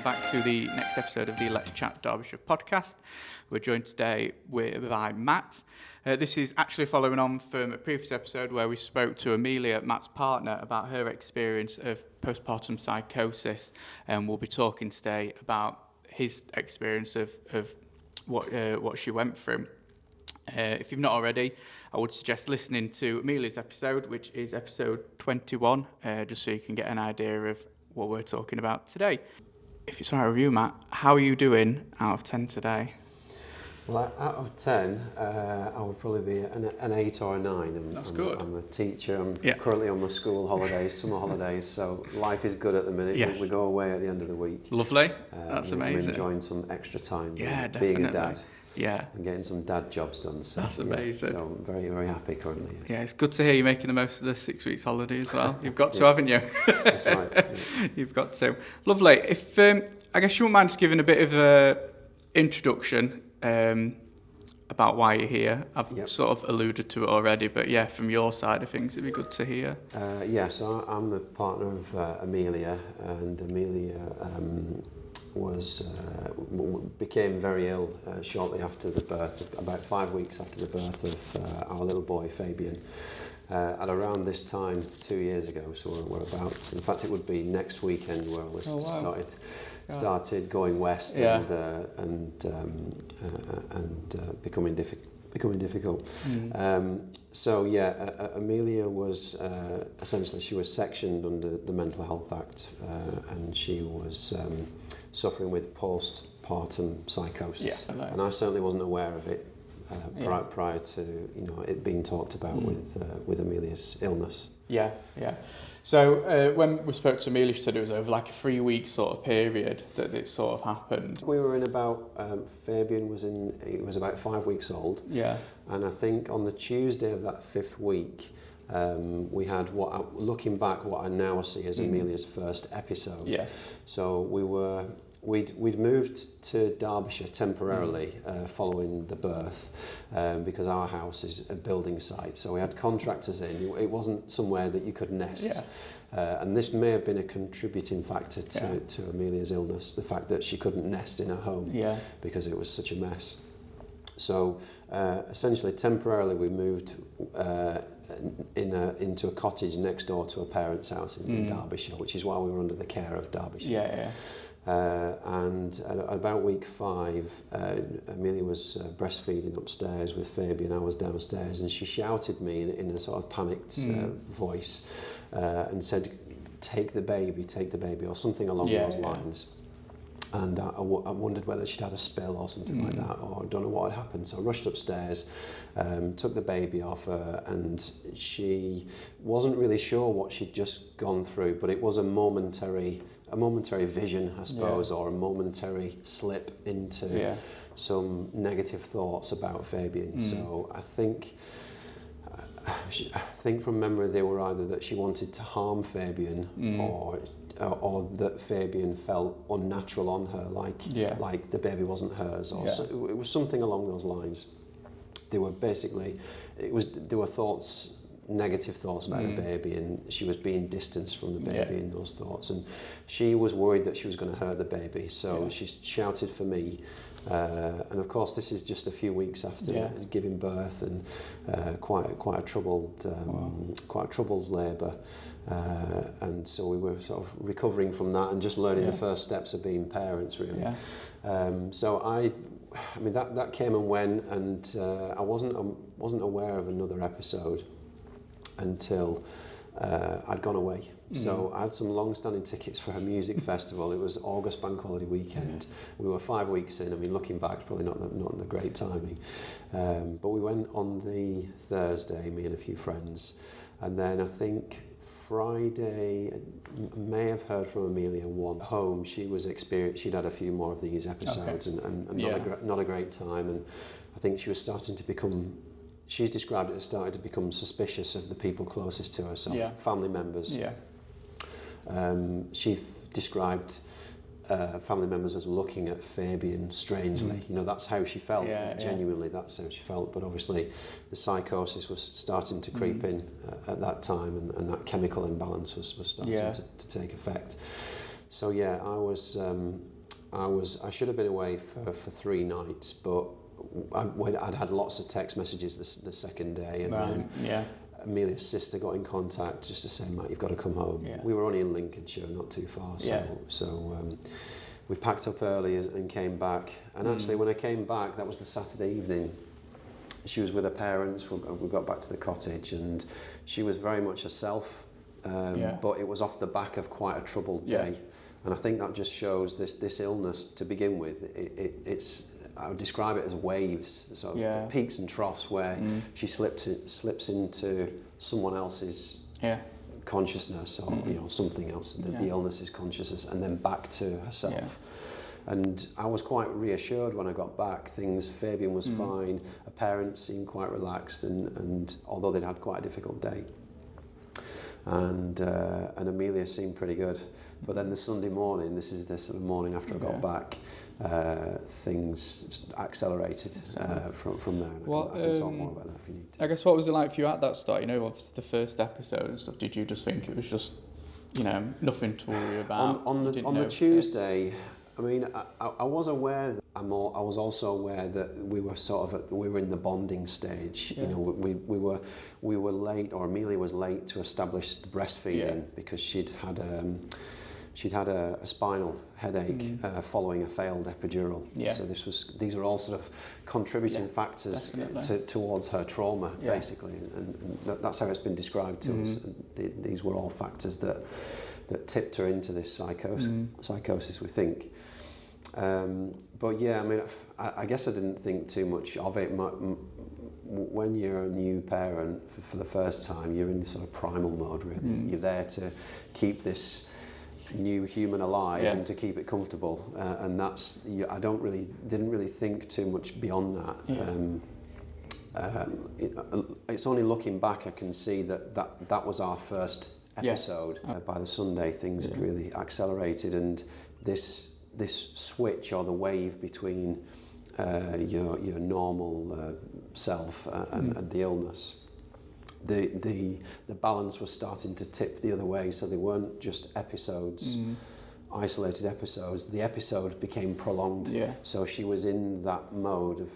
back to the next episode of the Let's Chat Derbyshire podcast. We're joined today by Matt. This is actually following on from a previous episode where we spoke to Amelia, Matt's partner, about her experience of postpartum psychosis, and we'll be talking today about his experience of what she went through. If you've not already, I would suggest listening to Amelia's episode, which is episode 21, just so you can get an idea of what we're talking about today. If it's all right with you, Matt, how are you doing out of 10 today? Well, out of 10, I would probably be an 8 or a 9. That's good. I'm a teacher. I'm currently on my school holidays, summer holidays, so life is good at the minute. Yes. We go away at the end of the week. Lovely. That's amazing. I'm enjoying some extra time definitely. being a dad. Yeah. And getting some dad jobs done. So, that's amazing. So I'm very, very happy currently. Yes. Yeah, it's good to hear you making the most of the 6 weeks holiday as well. You've got to, haven't you? That's right. Yeah. You've got to. Lovely. If I guess you wouldn't mind just giving a bit of an introduction about why you're here. I've sort of alluded to it already, but yeah, from your side of things, it'd be good to hear. So I'm the partner of Amelia, and Amelia became very ill shortly after the birth, about 5 weeks after the birth of our little boy Fabian. At around this time 2 years ago, so we're about. In fact, it would be next weekend where we started going west and becoming difficult. Amelia was essentially, she was sectioned under the Mental Health Act, and she was suffering with postpartum psychosis. Yeah, and I certainly wasn't aware of it prior to it being talked about with Amelia's illness. Yeah. So when we spoke to Amelia, she said it was over like a 3-week sort of period that it sort of happened. We were in about, Fabian was about 5 weeks old. Yeah. And I think on the Tuesday of that 5th week, we had looking back, what I now see as Amelia's first episode. Yeah. So we'd moved to Derbyshire temporarily following the birth because our house is a building site, so we had contractors in. It wasn't somewhere that you could nest. And this may have been a contributing factor to Amelia's illness, the fact that she couldn't nest in her home because it was such a mess. So essentially temporarily we moved into a cottage next door to a parent's house in Derbyshire, which is why we were under the care of Derbyshire. And at about week 5, Amelia was breastfeeding upstairs with Fabian. I was downstairs, and she shouted me in a sort of panicked voice and said, take the baby, or something along those lines. And I wondered whether she'd had a spill or something like that, or I don't know what had happened. So I rushed upstairs, took the baby off her, and she wasn't really sure what she'd just gone through, but it was a momentary vision, I suppose, or a momentary slip into some negative thoughts about Fabian. So I think from memory they were either that she wanted to harm Fabian or that Fabian felt unnatural on her, like the baby wasn't hers, or so, it was something along those lines. They were basically, there were thoughts, negative thoughts about the baby, and she was being distanced from the baby in those thoughts, and she was worried that she was going to hurt the baby, so she shouted for me. And of course, this is just a few weeks after giving birth, and quite a troubled labour, and so we were sort of recovering from that and just learning the first steps of being parents, really. So I mean that came and went, and I wasn't aware of another episode until I'd gone away. So I had some long-standing tickets for a music festival. It was August bank holiday weekend. We were 5 weeks in. I mean, looking back, probably not the great timing. But we went on the Thursday, me and a few friends, and then I think Friday, I may have heard from Amelia one home. She'd had a few more of these episodes, and not a great time. And I think she was starting to become. She's described it as starting to become suspicious of the people closest to her, so family members. She described family members as looking at Fabian strangely. That's how she felt. Genuinely, that's how she felt. But obviously, the psychosis was starting to creep in at that time, and that chemical imbalance was starting to take effect. So I was I should have been away for 3 nights, but I'd had lots of text messages the second day, and then Amelia's sister got in contact just to say, Matt, you've got to come home. We were only in Lincolnshire, not too far, so we packed up early and came back. And actually, when I came back, that was the Saturday evening. She was with her parents. We got back to the cottage, and she was very much herself. But it was off the back of quite a troubled day, and I think that just shows this illness to begin with. It's I would describe it as waves, sort of peaks and troughs, where she slips into someone else's consciousness, or something else. The illness is consciousness, and then back to herself. And I was quite reassured when I got back. Fabian was fine. Her parents seemed quite relaxed, and although they'd had quite a difficult day. And Amelia seemed pretty good. But then the Sunday morning, this is the sort of morning after I got back, things accelerated from there. And I can talk more about that if you need to. I guess what was it like for you at that start? Obviously the first episode and stuff. Did you just think it was just, nothing to worry about? On the Tuesday, I mean, I was aware that I was also aware that we were in the bonding stage. We were late, or Amelia was late to establish the breastfeeding because she'd had a spinal headache following a failed epidural. So these were all sort of contributing factors towards her trauma, basically, and that's how it's been described to us. These were all factors that tipped her into this psychosis, we think. But yeah, I mean, I guess I didn't think too much of it. When you're a new parent for the first time, you're in this sort of primal mode, really. You're there to keep this new human alive and to keep it comfortable, and that's I didn't really think too much beyond that. It's only looking back I can see that was our first episode. By the Sunday, things had really accelerated, and this switch, or the wave between your normal self and the illness, the balance was starting to tip the other way. So they weren't just episodes, isolated episodes. The episode became prolonged. So she was in that mode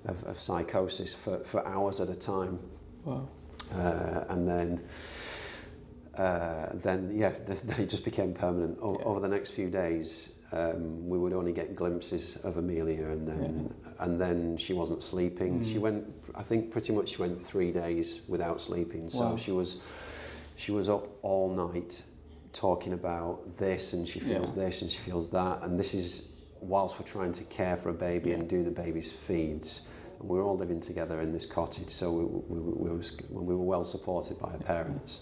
of psychosis for hours at a time. Wow. And then it just became permanent. Over the next few days, we would only get glimpses of Amelia, and then she wasn't sleeping. She went 3 days without sleeping. So she was up all night talking about this, and she feels this, and she feels that, and this is whilst we're trying to care for a baby and do the baby's feeds. And we were all living together in this cottage, so we were well supported by her parents.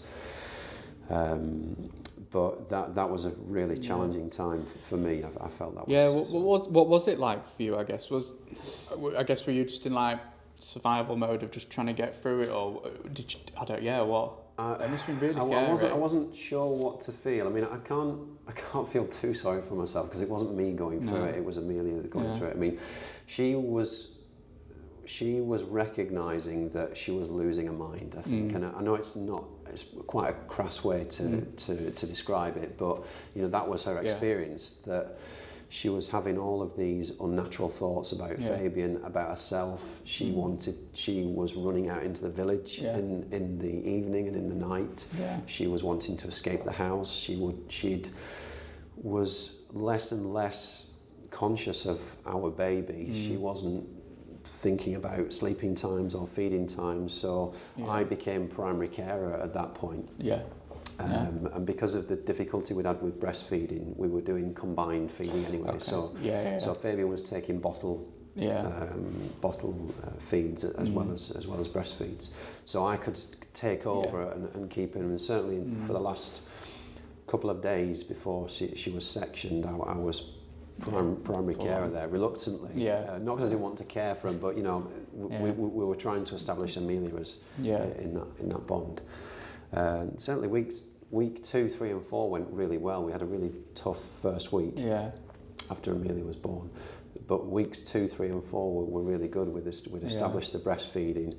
But that was a really challenging time for me. I felt that was... Yeah, what was it like for you, I guess? Were you just in like survival mode of just trying to get through it, or did you, it must have been really scary. I wasn't sure what to feel. I mean, I can't feel too sorry for myself, because it wasn't me going through it, it was Amelia going through it. I mean, she was recognising that she was losing her mind, I think. And I know it's quite a crass way to describe it, but that was her experience, that she was having all of these unnatural thoughts about Fabian, about herself. She was running out into the village in the evening and in the night. She was wanting to escape the house. She was less and less conscious of our baby. She wasn't thinking about sleeping times or feeding times, so I became primary carer at that point. And because of the difficulty we'd had with breastfeeding, we were doing combined feeding anyway. So Fabian was taking bottle feeds as well as breastfeeds. So I could take over and keep him. And certainly for the last couple of days before she was sectioned, I was primary carer there, reluctantly. Not because I didn't want to care for him, but we were trying to establish Amelia as in that bond. Certainly week 2, 3 and 4 went really well. We had a really tough first week after Amelia was born, but weeks 2, 3 and 4 were really good. We'd established the breastfeeding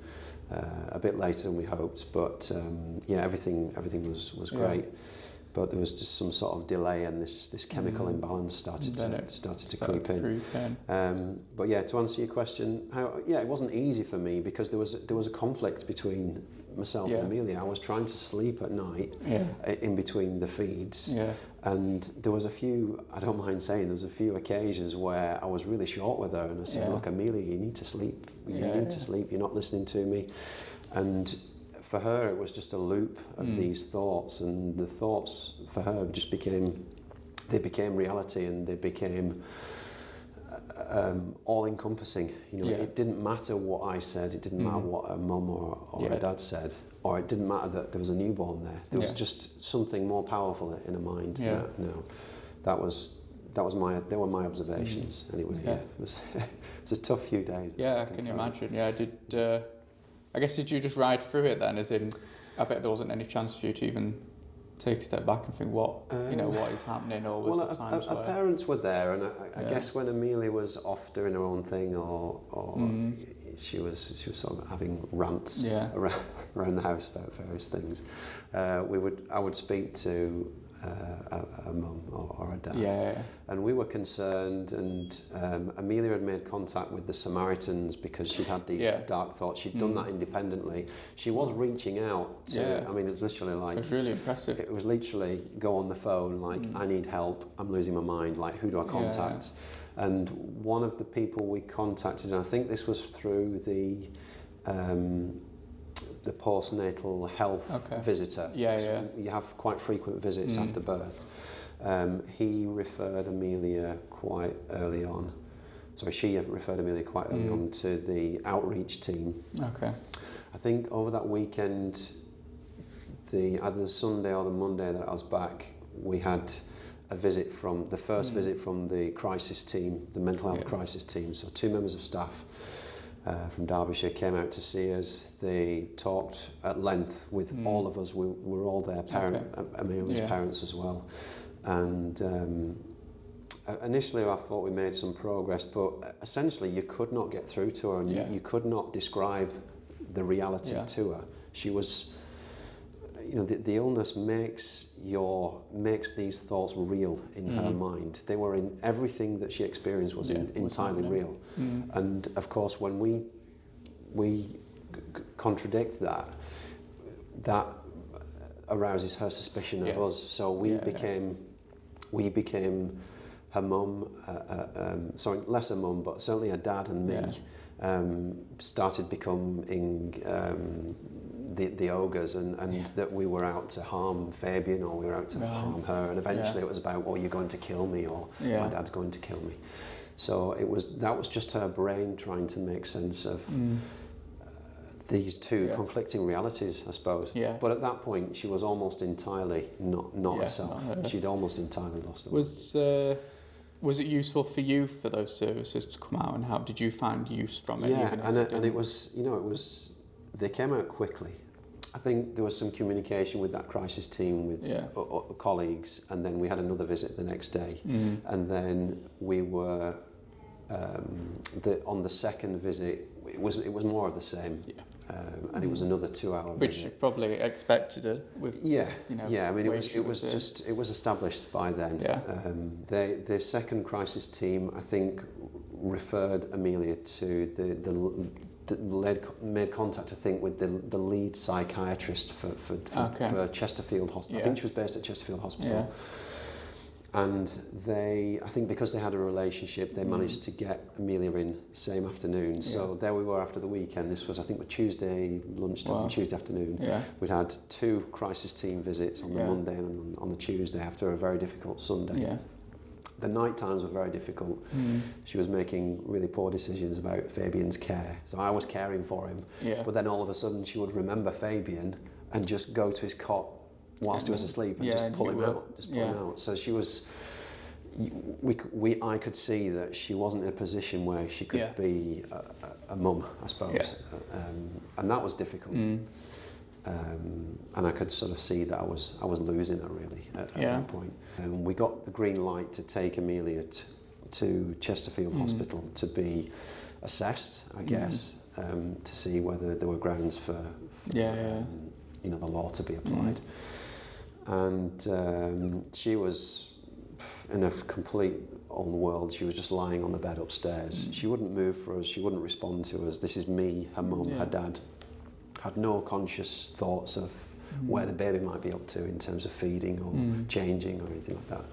a bit later than we hoped, but everything was great. but there was just some sort of delay, and this chemical imbalance started to creep in. But yeah, to answer your question, it wasn't easy for me because there was a conflict between myself and Amelia. I was trying to sleep at night in between the feeds, and there was a few, I don't mind saying, there was a few occasions where I was really short with her, and I said, look, Amelia, you need to sleep. You need to sleep. You're not listening to me. And for her, it was just a loop of these thoughts, and the thoughts for her just became reality, and they became all-encompassing. It didn't matter what I said, it didn't matter what her mum or her dad said, or it didn't matter that there was a newborn there. There was just something more powerful in her mind. They were my observations. Anyway, it was a tough few days. Yeah, I can imagine. Yeah, I guess did you just ride through it then? As in, I bet there wasn't any chance for you to even take a step back and think what is happening, or was there times our parents were there, and I guess when Amelia was off doing her own thing, or she was sort of having rants around the house about various things, I would speak to a mum or a dad, and we were concerned, and Amelia had made contact with the Samaritans because she'd had these dark thoughts. She'd done that independently. She was reaching out to, I mean, it was literally like, it was really impressive. It was literally go on the phone, like, I need help, I'm losing my mind, like, who do I contact? And one of the people we contacted, and I think this was through the postnatal health visitor. So you have quite frequent visits after birth. He referred Amelia quite early on. Sorry, she referred Amelia quite early on to the outreach team. Okay. I think over that weekend, either the Sunday or the Monday that I was back, we had a visit from the first visit from the crisis team, the mental health crisis team. So 2 members of staff from Derbyshire came out to see us. They talked at length with all of us. We were all there, Amelia's parents as well. And initially I thought we made some progress, but essentially you could not get through to her, and you could not describe the reality to her. She was, the illness makes these thoughts real in her mind. They were in everything that she experienced was entirely real. And of course, when we contradict that arouses her suspicion of us. So we became her mum, sorry, less her mum, but certainly her dad and me started becoming the ogres, and that we were out to harm Fabian, or we were out to harm her, and eventually it was about, you're going to kill me, or my dad's going to kill me. So that was just her brain trying to make sense of these two conflicting realities, I suppose. But at that point, she was almost entirely not herself. She'd almost entirely lost her. Was it useful for you for those services to come out, and how did you find use from it? And it was, they came out quickly. I think there was some communication with that crisis team with colleagues, and then we had another visit the next day, and then we were on the second visit. It was more of the same, and it was another 2-hour visit. Which you probably expected it with. I mean, it was established by then. The second crisis team, I think, referred Amelia to made contact, I think, with the lead psychiatrist for Chesterfield Hospital. I think she was based at Chesterfield Hospital. And I think because they had a relationship, they managed to get Amelia in same afternoon. So there we were after the weekend. This was, I think, Tuesday lunchtime, Tuesday afternoon. We'd had 2 crisis team visits on the Monday and on the Tuesday after a very difficult Sunday. The night times were very difficult. She was making really poor decisions about Fabian's care. So I was caring for him. But then all of a sudden she would remember Fabian and just go to his cot whilst he was asleep and just pull him out. So she was, I could see that she wasn't in a position where she could be a mum, I suppose. And that was difficult. And I could sort of see that I was losing her really at that point. And we got the green light to take Amelia to Chesterfield Hospital to be assessed, I guess, to see whether there were grounds for the law to be applied. and she was in a complete own world. She was just lying on the bed upstairs. She wouldn't move for us, she wouldn't respond to us. This is me, her mum, her dad. Had no conscious thoughts of where the baby might be up to in terms of feeding or changing or anything like that.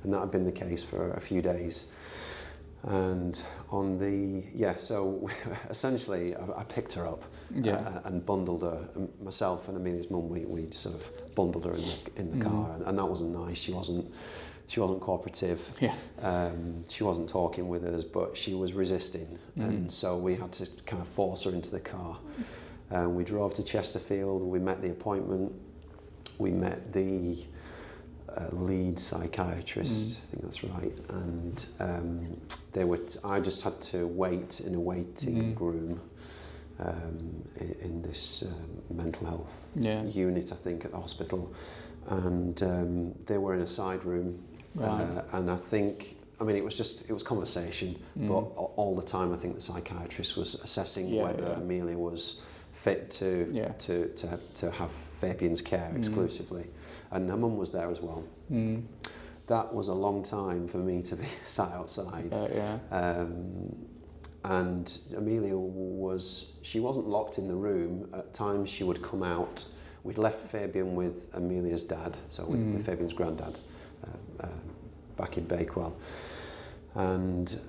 And that had been the case for a few days. And on so essentially I picked her up and bundled her, myself and Amelia's mum, we sort of bundled her in the car, and that wasn't nice. She wasn't cooperative. She wasn't talking with us, but she was resisting, and so we had to kind of force her into the car. We drove to Chesterfield, we met the appointment, we met the lead psychiatrist, I think that's right, and I just had to wait in a waiting room in this mental health unit, I think, at the hospital, and they were in a side room, and I think, I mean, it was conversation, but all the time I think the psychiatrist was assessing whether Amelia was fit to have Fabian's care exclusively, and her mum was there as well. That was a long time for me to be sat outside. And Amelia she wasn't locked in the room. At times she would come out. We'd left Fabian with Amelia's dad, so with Fabian's granddad, back in Bakewell. And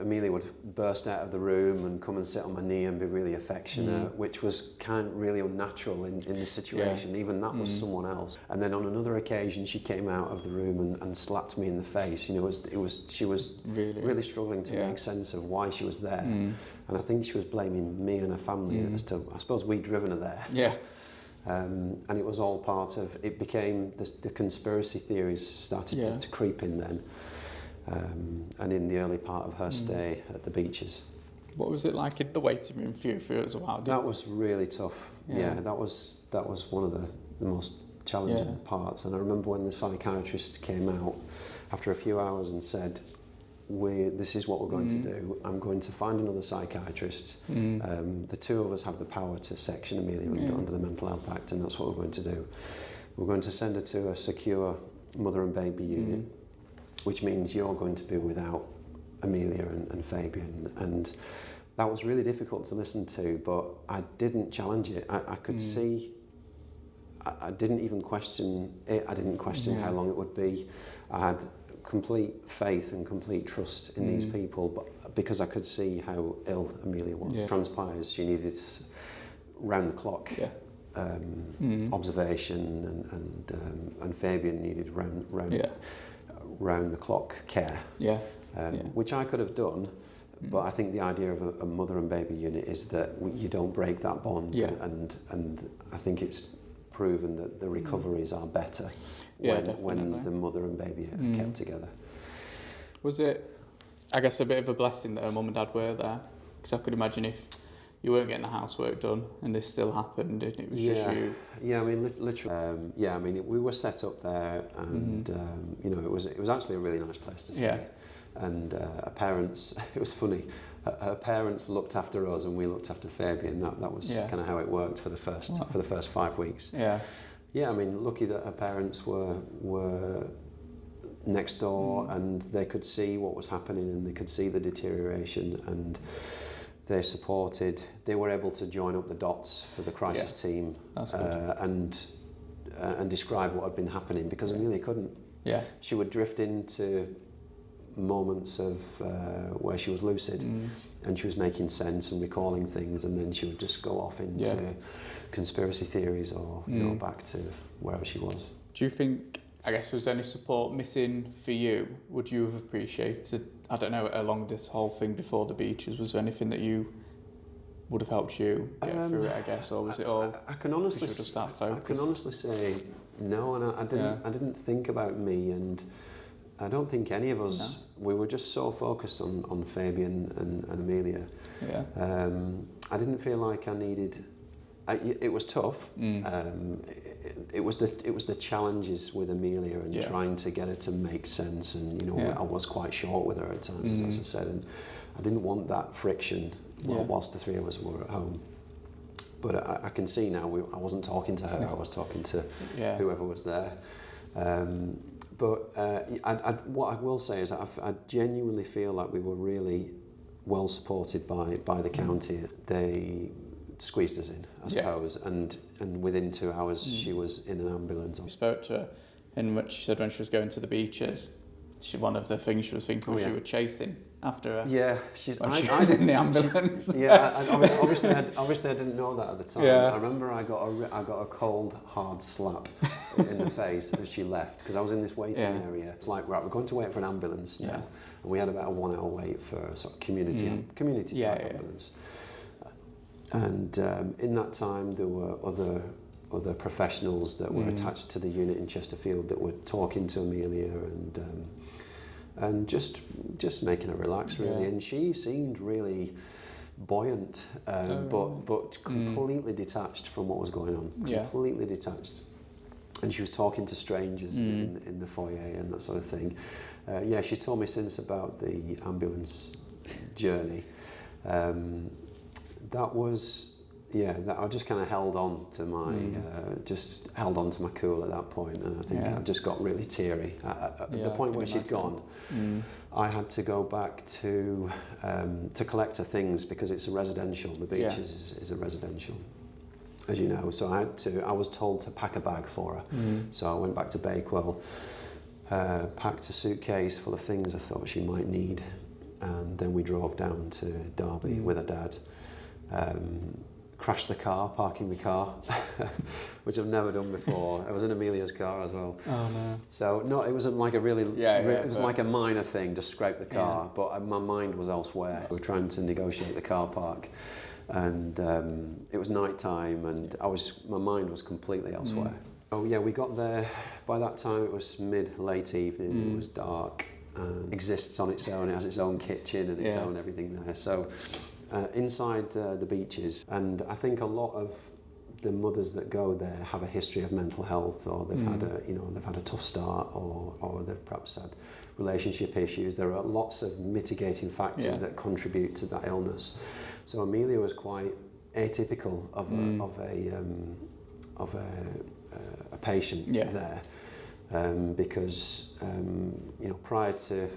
Amelia would burst out of the room and come and sit on my knee and be really affectionate, which was kind of really unnatural in this situation. Even that was someone else. And then on another occasion, she came out of the room and slapped me in the face. You know, she was really struggling to make sense of why she was there. And I think she was blaming me and her family as to, I suppose, we'd driven her there. And it was all part of, it became, the conspiracy theories started to creep in then. And in the early part of her stay at the beaches. What was it like in the waiting room for you as well? That was really tough. That was one of the most challenging parts. And I remember when the psychiatrist came out after a few hours and said, this is what we're going to do. I'm going to find another psychiatrist. The two of us have the power to section Amelia under the Mental Health Act, and that's what we're going to do. We're going to send her to a secure mother and baby unit, which means you're going to be without Amelia and Fabian. And that was really difficult to listen to, but I didn't challenge it. I could see, I didn't even question it. I didn't question how long it would be. I had complete faith and complete trust in these people, but because I could see how ill Amelia was. Transpires, she needed round the clock observation, and Fabian needed round the clock care, which I could have done, but I think the idea of a mother and baby unit is that you don't break that bond, and I think it's proven that the recoveries are better when the mother and baby are kept together. Was it, I guess, a bit of a blessing that her mum and dad were there? Because I could imagine if you weren't getting the housework done and this still happened and it was just you. Yeah, I mean, literally. I mean, we were set up there, and you know, it was actually a really nice place to stay. And her parents, it was funny. Her parents looked after us, and we looked after Fabian. That was kind of how it worked for the first 5 weeks. I mean, lucky that her parents were next door, and they could see what was happening, and they could see the deterioration, and they were able to join up the dots for the crisis team, and describe what had been happening, because Amelia couldn't. She would drift into moments of where she was lucid, and she was making sense and recalling things, and then she would just go off into conspiracy theories or back to wherever she was. Do you think, I guess, was any support missing for you? Would you have appreciated, I don't know, along this whole thing before the beaches, was there anything that you would have helped you get through it, I guess, or was it all? I can honestly say no, and I didn't think about me, and I don't think any of us. We were just so focused on Fabian and Amelia. I didn't feel like I needed. It was tough. It was the challenges with Amelia and trying to get her to make sense, and I was quite short with her at times, as I said, and I didn't want that friction whilst the three of us were at home. But I can see now I wasn't talking to her, I was talking to whoever was there. But what I will say is that I genuinely feel like we were really well supported by the county. They squeezed us in, I suppose, and within 2 hours she was in an ambulance. We spoke to her, and what she said when she was going to the beaches, one of the things she was thinking was you were chasing after her. Yeah, she was in the ambulance. Obviously I didn't know that at the time. Yeah. I remember I got a cold, hard slap in the face as she left, because I was in this waiting area. It's like, right, we're going to wait for an ambulance now, and we had about a 1 hour wait for a sort of community type ambulance. And in that time, there were other professionals that were attached to the unit in Chesterfield that were talking to Amelia and just making her relax, really. And she seemed really buoyant, but completely detached from what was going on. Completely detached. And she was talking to strangers in the foyer and that sort of thing. She's told me since about the ambulance journey. That was, that I just kind of held on to my, to my cool at that point, and I think I just got really teary. At the point where she'd gone, I had to go back to collect her things, because it's a residential. The beaches is a residential, as you know. So I was told to pack a bag for her. So I went back to Bakewell, packed a suitcase full of things I thought she might need, and then we drove down to Derby with her dad. Crashed the car, parking the car, which I've never done before. It was in Amelia's car as well. Oh no! So no, it wasn't like a really. It was like a minor thing, just scrape the car. But my mind was elsewhere. We were trying to negotiate the car park, and it was night time, and my mind was completely elsewhere. Oh yeah, we got there. By that time, it was late evening. It was dark. And exists on its own. It has its own kitchen and its own everything there. So. Inside the beaches, and I think a lot of the mothers that go there have a history of mental health, or they've had a tough start, or they've perhaps had relationship issues. There are lots of mitigating factors that contribute to that illness. So Amelia was quite atypical of a patient there, because prior to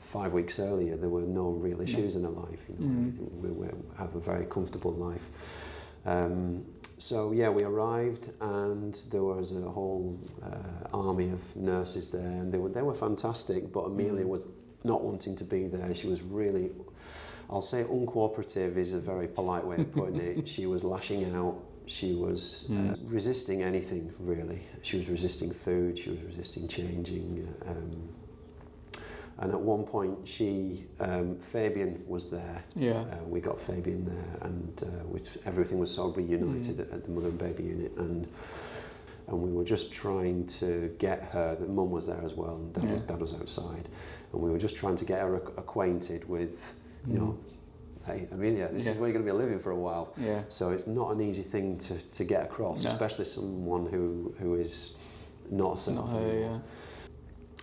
5 weeks earlier, there were no real issues in her life. We have a very comfortable life. We arrived, and there was a whole army of nurses there, and they were fantastic. But Amelia was not wanting to be there. She was really, I'll say, uncooperative is a very polite way of putting it. She was lashing out. She was resisting anything, really. She was resisting food. She was resisting changing. And at one point, Fabian was there. We got Fabian there, and everything was so reunited at the mother and baby unit, and we were just trying to get her. The mum was there as well, and dad was outside, and we were just trying to get her acquainted with, hey, Amelia, this is where you're going to be living for a while. So it's not an easy thing to get across, especially someone who is not herself anymore.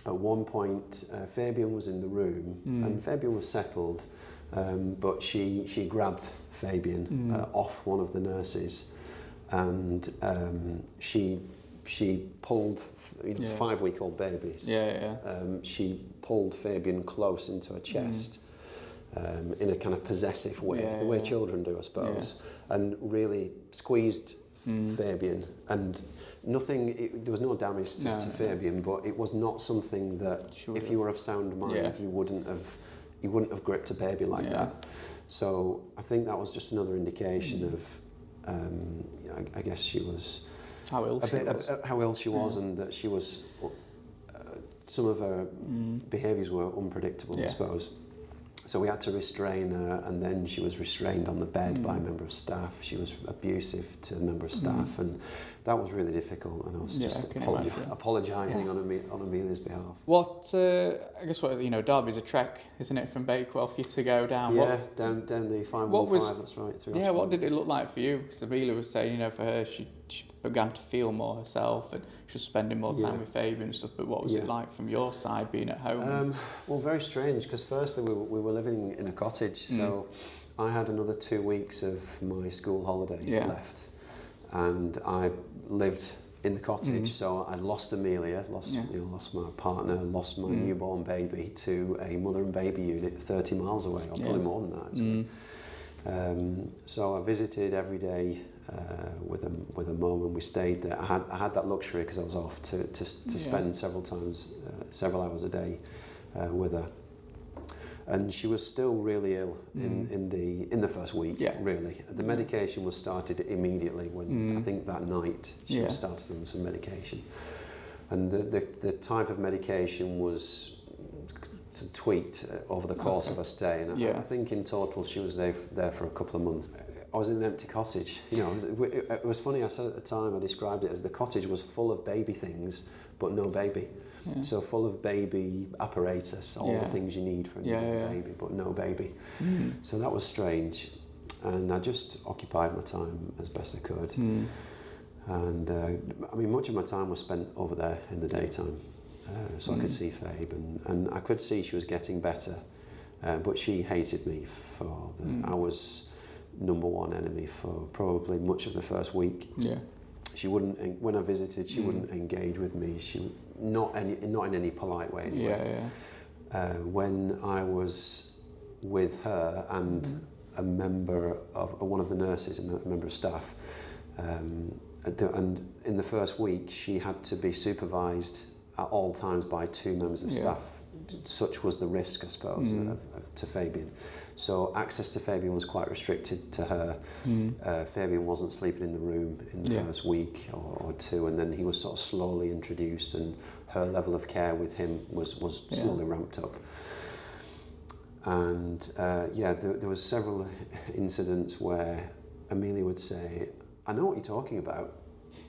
At one point, Fabian was in the room, and Fabian was settled, but she grabbed Fabian off one of the nurses, and she pulled 5-week-old babies. She pulled Fabian close into her chest in a kind of possessive way, the way children do, I suppose, and really squeezed Fabian, and there was no damage to Fabian, but it was not something that if you were of sound mind you wouldn't have gripped a baby like that. So I think that was just another indication of I guess she was how ill she was, and that she was some of her behaviours were unpredictable, I suppose. So we had to restrain her, and then she was restrained on the bed by a member of staff. She was abusive to a member of staff, and that was really difficult, and I was just apologising on Amelia's behalf. I guess Derby's a trek, isn't it, from Bakewell for you to go down? Down the 515, that's right. Through what did it look like for you? Because Amelia was saying, for her, she began to feel more herself, and she was spending more time with Fabian and stuff, but what was it like from your side, being at home? Well, very strange, because firstly we were living in a cottage, so I had another 2 weeks of my school holiday left, and I lived in the cottage. So I lost Amelia, lost my partner, lost my newborn baby to a mother and baby unit 30 miles away, or probably more than that. Actually. So I visited every day with a mum, and we stayed there. I had that luxury because I was off to spend several hours a day with her. And she was still really ill in the first week. Really, the medication was started immediately when I think that night she was started on some medication, and the type of medication was tweaked over the course of her stay. And I think in total she was there for a couple of months. I was in an empty cottage. It was funny. I said at the time, I described it as the cottage was full of baby things, but no baby. So full of baby apparatus, all the things you need for a newborn baby, but no baby. So that was strange, and I just occupied my time as best I could. And I mean, much of my time was spent over there in the daytime, so I could see Fabe, and I could see she was getting better, but she hated me for I was number one enemy for probably much of the first week. She wouldn't, when I visited, she wouldn't engage with me. She not in any polite way anyway. When I was with her and a member of one of the nurses and a member of staff, and in the first week she had to be supervised at all times by 2 members of staff. Such was the risk, I suppose, to Fabian. So access to Fabian was quite restricted to her. Fabian wasn't sleeping in the room in the first week or 2, and then he was sort of slowly introduced, and her level of care with him was slowly ramped up. And there was several incidents where Amelia would say, "I know what you're talking about.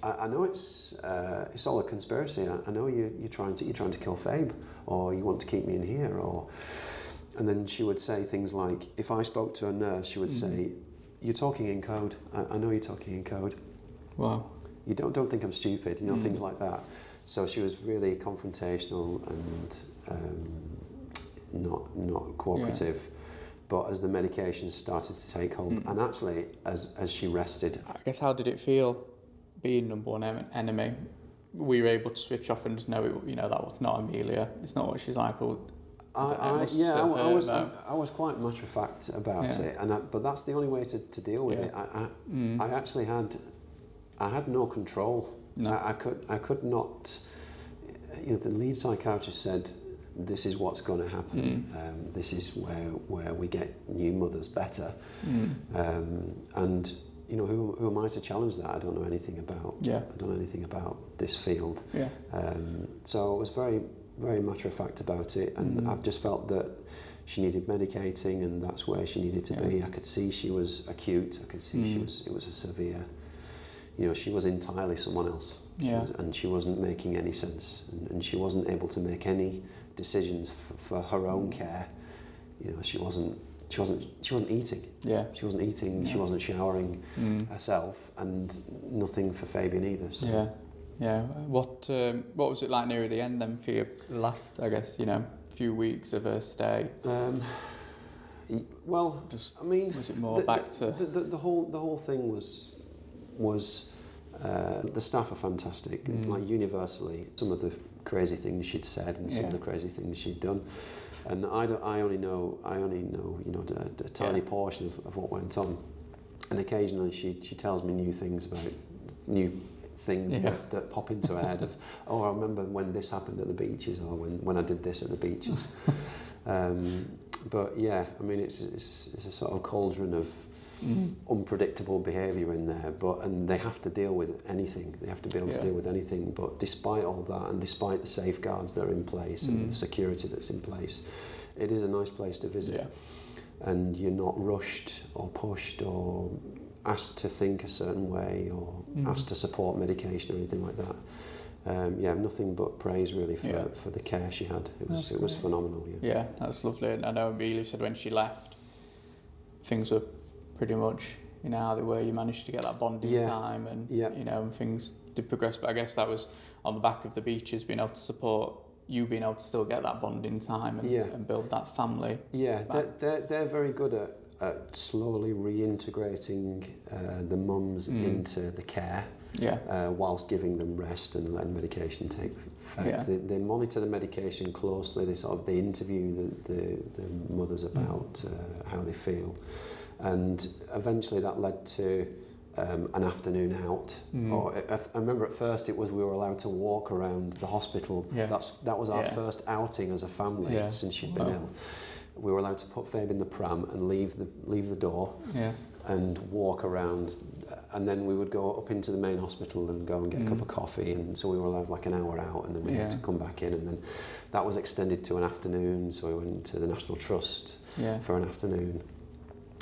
I know it's all a conspiracy. I know you're trying to kill Fabe, or you want to keep me in here, or." And then she would say things like, if I spoke to a nurse, she would say, "You're talking in code. I know you're talking in code. Wow. You don't think I'm stupid," things like that. So she was really confrontational and not cooperative. But as the medication started to take hold, and actually as she rested, I guess, how did it feel being number one enemy? Were you able to switch off and just know that was not Amelia? It's not what she's like. Or I was quite matter of fact about it, but that's the only way to deal with it. I actually had no control. No. I could not. The lead psychiatrist said, "This is what's going to happen. This is where we get new mothers better." And who am I to challenge that? I don't know anything about. I don't know anything about this field. So it was very, very matter of fact about it, and I've just felt that she needed medicating, and that's where she needed to be. I could see she was acute. I could see it was a severe. She was entirely someone else, and she wasn't making any sense, and she wasn't able to make any decisions for her own care. She wasn't eating. She wasn't eating. She wasn't showering herself, and nothing for Fabian either. So. What was it like near the end then for your last, I guess, few weeks of her stay? Well, was it more back to the whole thing was the staff are fantastic. Like universally, some of the crazy things she'd said and some of the crazy things she'd done, and I only know a tiny portion of what went on, and occasionally she tells me new things that pop into her head of, I remember when this happened at the beaches, or when I did this at the beaches. But it's a sort of cauldron of unpredictable behaviour in there, and they have to deal with anything. They have to be able to deal with anything. But despite all that, and despite the safeguards that are in place and the security that's in place, it is a nice place to visit. And you're not rushed or pushed or asked to think a certain way or asked to support medication or anything like that. Nothing but praise really for the care she had. It was phenomenal. Yeah, that's lovely. And I know Amelia said when she left, things were pretty much how they were. You managed to get that bonding time, and and things did progress. But I guess that was on the back of the beaches, being able to support you, being able to still get that bonding time and build that family. They're very good slowly reintegrating the mums into the care, whilst giving them rest and letting medication take effect. They monitor the medication closely. They interview the mothers about how they feel, and eventually that led to an afternoon out. Or I remember at first we were allowed to walk around the hospital. That was our first outing as a family since she'd been ill. We were allowed to put Fabe in the pram and leave the door and walk around, and then we would go up into the main hospital and go and get a cup of coffee, and so we were allowed like an hour out, and then we had to come back in, and then that was extended to an afternoon, so we went to the National Trust for an afternoon,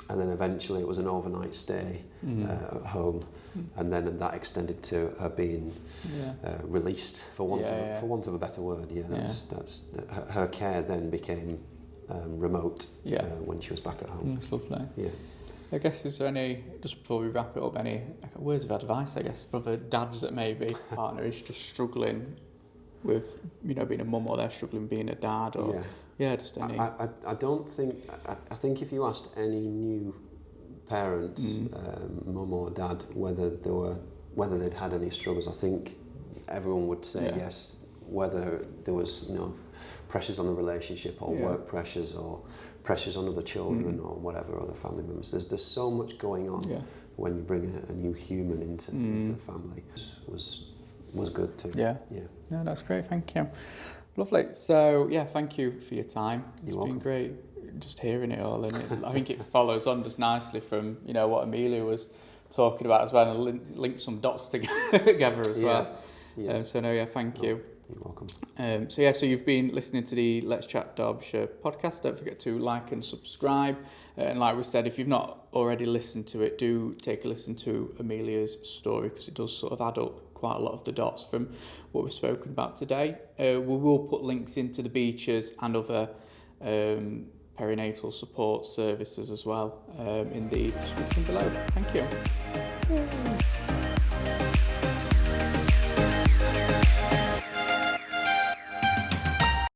and then eventually it was an overnight stay at home, and then that extended to her being released, for want of a better word. That's her care then became remote when she was back at home. That's lovely. Yeah. I guess, is there any, just before we wrap it up, any words of advice, I guess, for the dads that maybe partner is just struggling with, being a mum, or they're struggling being a dad, or just any... I don't think... I think if you asked any new parents, mum or dad, whether they'd had any struggles, I think everyone would say yes, whether there was, pressures on the relationship, or work pressures, or pressures on other children, or whatever, other family members. There's so much going on when you bring a new human into the family. Was good too. Yeah. No, that's great. Thank you. Lovely. So thank you for your time. It's been great just hearing it all, and I think it follows on just nicely from what Amelia was talking about as well, and linked some dots together as well. Thank you. You're welcome. So you've been listening to the Let's Chat Derbyshire podcast. Don't forget to like and subscribe. And like we said, if you've not already listened to it, do take a listen to Amelia's story, because it does sort of add up quite a lot of the dots from what we've spoken about today. We will put links into the beaches and other perinatal support services as well in the description below. Thank you.